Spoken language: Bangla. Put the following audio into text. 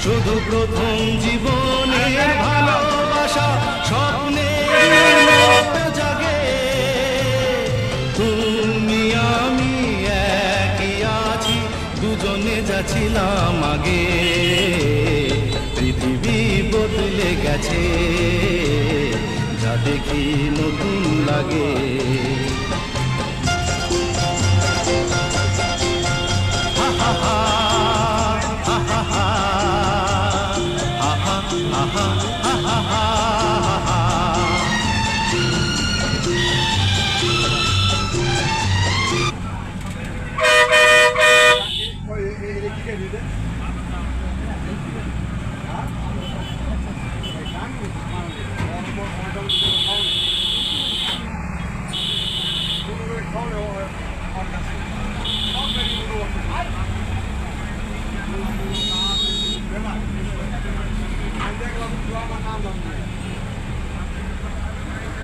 শুধু প্রথম জীবনের ভালোবাসা স্বপ্নের মতো জাগে। তুমি আমি একই আছি, দুজনে যাচ্ছিলাম আগে। পৃথিবী বদলে গেছে, যা দেখি নতুন লাগে।